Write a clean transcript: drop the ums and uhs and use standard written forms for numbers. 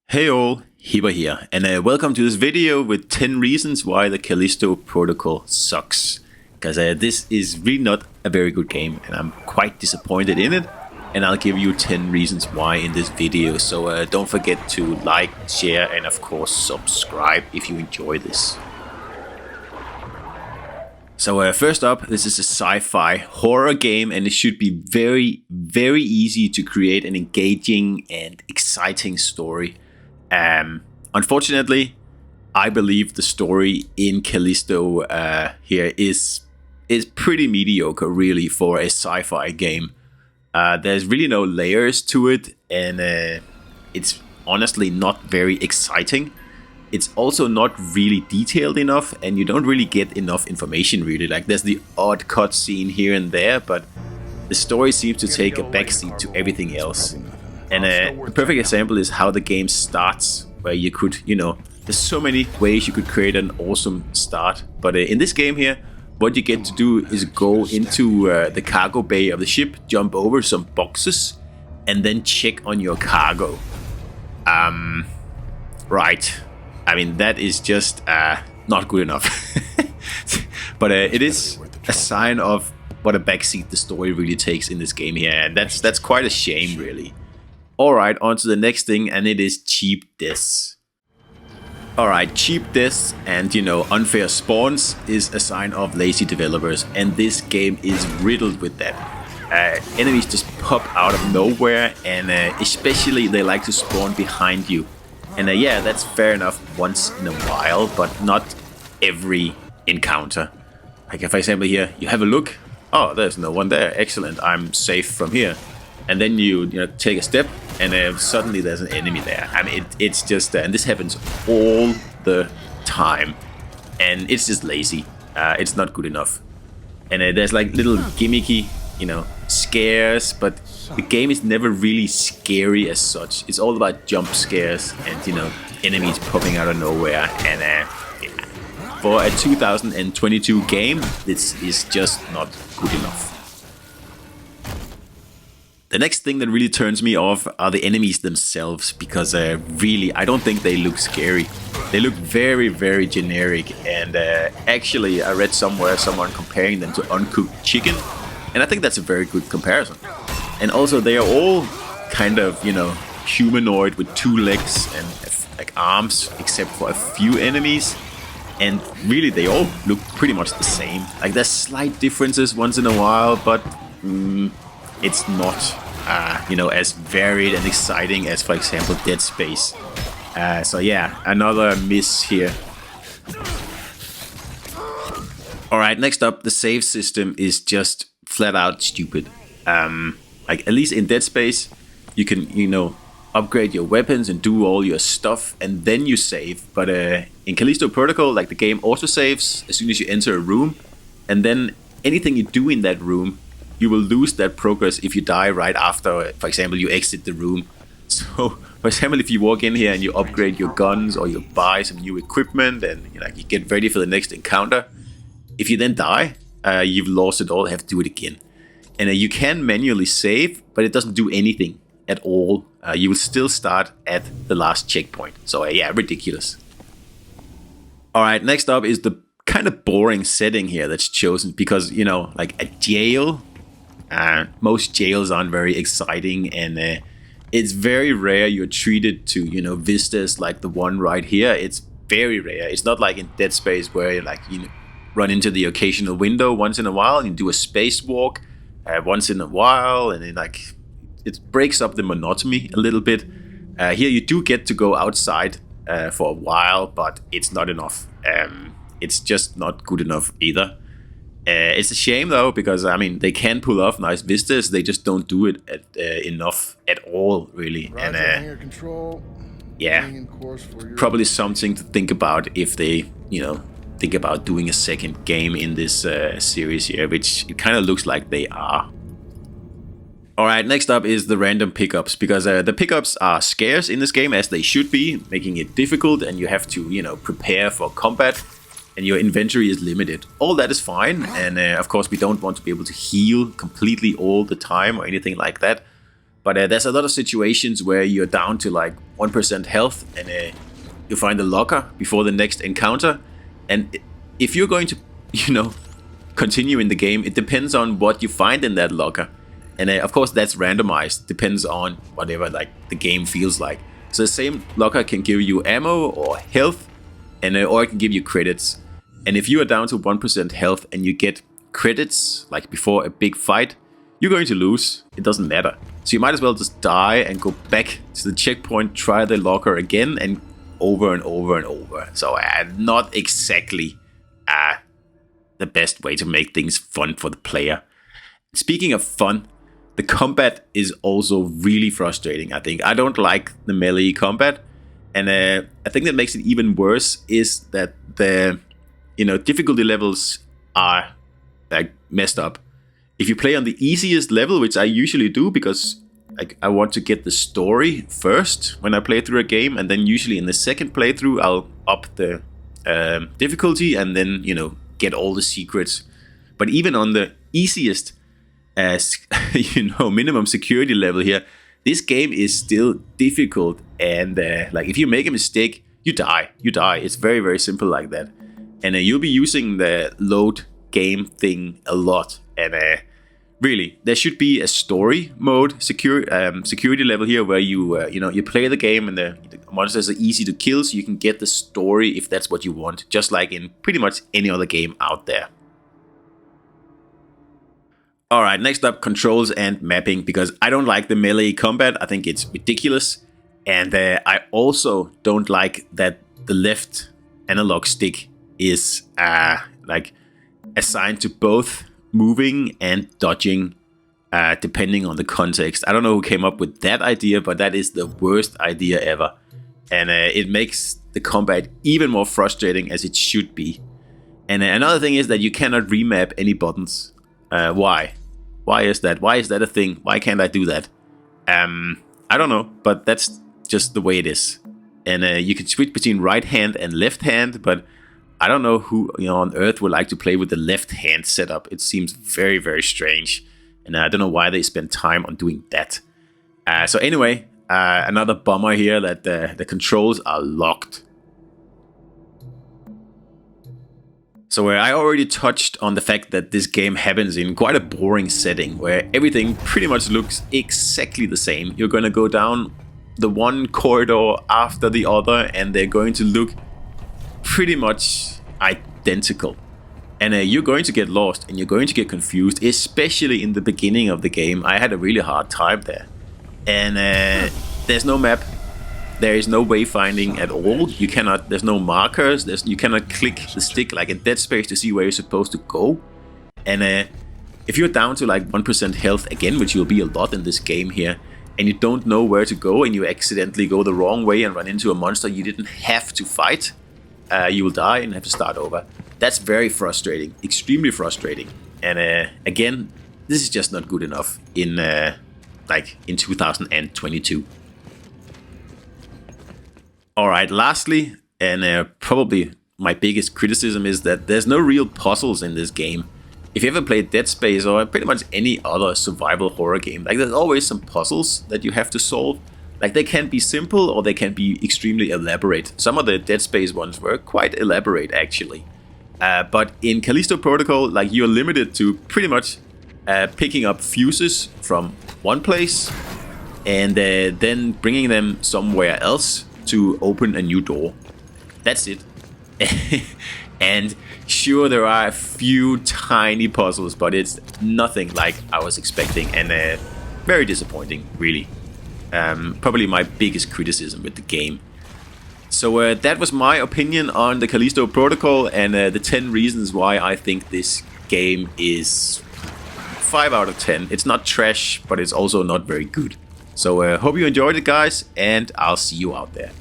Hey all, Hibber here, and welcome to this video with 10 reasons why the Callisto Protocol sucks. Because this is really not a very good game, and I'm quite disappointed in it, and I'll give you 10 reasons why in this video, so don't forget to like, share, and of course subscribe if you enjoy this. So first up, this is a sci-fi horror game, and it should be very, very easy to create an engaging and exciting story. Unfortunately, I believe the story in Callisto here is pretty mediocre, really, for a sci-fi game. There's really no layers to it, and it's honestly not very exciting. It's also not really detailed enough, and you don't really get enough information, really. Like, there's the odd cutscene here and there, but the story seems to take a backseat to everything else. And a perfect example is how the game starts, where you could, there's so many ways you could create an awesome start. But in this game here, what you get to do is go into the cargo bay of the ship, jump over some boxes, and then check on your cargo. Right. I mean, that is just not good enough. But it is a sign of what a backseat the story really takes in this game here, and that's quite a shame, really. Alright, on to the next thing, and it is cheap deaths. Alright, cheap deaths and, unfair spawns is a sign of lazy developers, and this game is riddled with that. Enemies just pop out of nowhere, and especially they like to spawn behind you. And yeah, that's fair enough once in a while, but not every encounter. Like, for example here, you have a look. Oh, there's no one there. Excellent, I'm safe from here. And then you take a step, and suddenly there's an enemy there. I mean, it's just, and this happens all the time, and it's just lazy. It's not good enough. And there's like little gimmicky, scares, but the game is never really scary as such. It's all about jump scares and enemies popping out of nowhere. And yeah. For a 2022 game, this is just not good enough. The next thing that really turns me off are the enemies themselves, because really, I don't think they look scary. They look very, very generic, and actually I read somewhere someone comparing them to uncooked chicken, and I think that's a very good comparison. And also they are all kind of, humanoid with 2 legs and like arms, except for a few enemies, and really they all look pretty much the same. Like, there's slight differences once in a while, but it's not, as varied and exciting as, for example, Dead Space. So yeah, another miss here. Alright, next up, the save system is just flat out stupid. Like, at least in Dead Space, you can, upgrade your weapons and do all your stuff, and then you save. But in Callisto Protocol, like, the game auto saves as soon as you enter a room, and then anything you do in that room, you will lose that progress if you die right after, for example, you exit the room. So, for example, if you walk in here and you upgrade your guns, or you buy some new equipment, and you get ready for the next encounter, if you then die, you've lost it all, have to do it again. And you can manually save, but it doesn't do anything at all. You will still start at the last checkpoint. So yeah, ridiculous. Alright, next up is the kind of boring setting here that's chosen, because, like a jail, most jails aren't very exciting, and it's very rare you're treated to, vistas like the one right here. It's very rare. It's not like in Dead Space where you run into the occasional window once in a while, and you do a spacewalk once in a while, and then it breaks up the monotony a little bit. Here you do get to go outside for a while, but it's not enough. It's just not good enough either. It's a shame though, because I mean, they can pull off nice vistas, they just don't do it enough at all, really. Roger, and control, yeah, probably something to think about if they, think about doing a second game in this series here, which it kind of looks like they are. Alright, next up is the random pickups, because the pickups are scarce in this game, as they should be, making it difficult, and you have to, prepare for combat, and your inventory is limited. All that is fine, and of course we don't want to be able to heal completely all the time or anything like that, But there's a lot of situations where you're down to like 1% health, and you find a locker before the next encounter. And if you're going to, continue in the game, it depends on what you find in that locker. And of course, that's randomized. Depends on whatever like the game feels like. So the same locker can give you ammo or health, and or it can give you credits. And if you are down to 1% health and you get credits like before a big fight, you're going to lose. It doesn't matter. So you might as well just die and go back to the checkpoint, try the locker again, and over and over and over. So not exactly the best way to make things fun for the player. Speaking of fun, the combat is also really frustrating, I think. I don't like the melee combat. And I think that makes it even worse is that the difficulty levels are like messed up. If you play on the easiest level, which I usually do because I want to get the story first when I play through a game, and then usually in the second playthrough I'll up the difficulty and then get all the secrets. But even on the easiest minimum security level here, this game is still difficult, and like if you make a mistake, you die. It's very, very simple like that. And you'll be using the load game thing a lot. And really, there should be a story mode security level here where you play the game and the monsters are easy to kill, so you can get the story if that's what you want, just like in pretty much any other game out there. Alright, next up, controls and mapping, because I don't like the melee combat. I think it's ridiculous. And I also don't like that the left analog stick is like assigned to both moving and dodging, depending on the context. I don't know who came up with that idea, but that is the worst idea ever. And it makes the combat even more frustrating, as it should be. And another thing is that you cannot remap any buttons. Why? Why is that? Why is that a thing? Why can't I do that? I don't know, but that's just the way it is. And you can switch between right hand and left hand, but I don't know who on earth would like to play with the left hand setup. It seems very, very strange, and I don't know why they spend time on doing that. So anyway, another bummer here that the controls are locked. So I already touched on the fact that this game happens in quite a boring setting where everything pretty much looks exactly the same. You're going to go down the one corridor after the other, and they're going to look pretty much identical. And you're going to get lost and you're going to get confused, especially in the beginning of the game. I had a really hard time there. And there's no map. There is no wayfinding at all. You cannot. There's no markers. You cannot click the stick like in Dead Space to see where you're supposed to go. And if you're down to like 1% health again, which will be a lot in this game here, and you don't know where to go, and you accidentally go the wrong way and run into a monster you didn't have to fight, you will die and have to start over. That's very frustrating, extremely frustrating. And again, this is just not good enough in 2022. Alright, lastly, and probably my biggest criticism is that there's no real puzzles in this game. If you ever played Dead Space or pretty much any other survival horror game, like there's always some puzzles that you have to solve. Like they can be simple or they can be extremely elaborate. Some of the Dead Space ones were quite elaborate actually. But in Callisto Protocol, like you're limited to pretty much picking up fuses from one place and then bringing them somewhere else to open a new door. That's it. And sure, there are a few tiny puzzles, but it's nothing like I was expecting, and very disappointing, really. Probably my biggest criticism with the game. So that was my opinion on the Callisto Protocol, and the 10 reasons why I think this game is 5 out of 10. It's not trash, but it's also not very good. So hope you enjoyed it, guys, and I'll see you out there.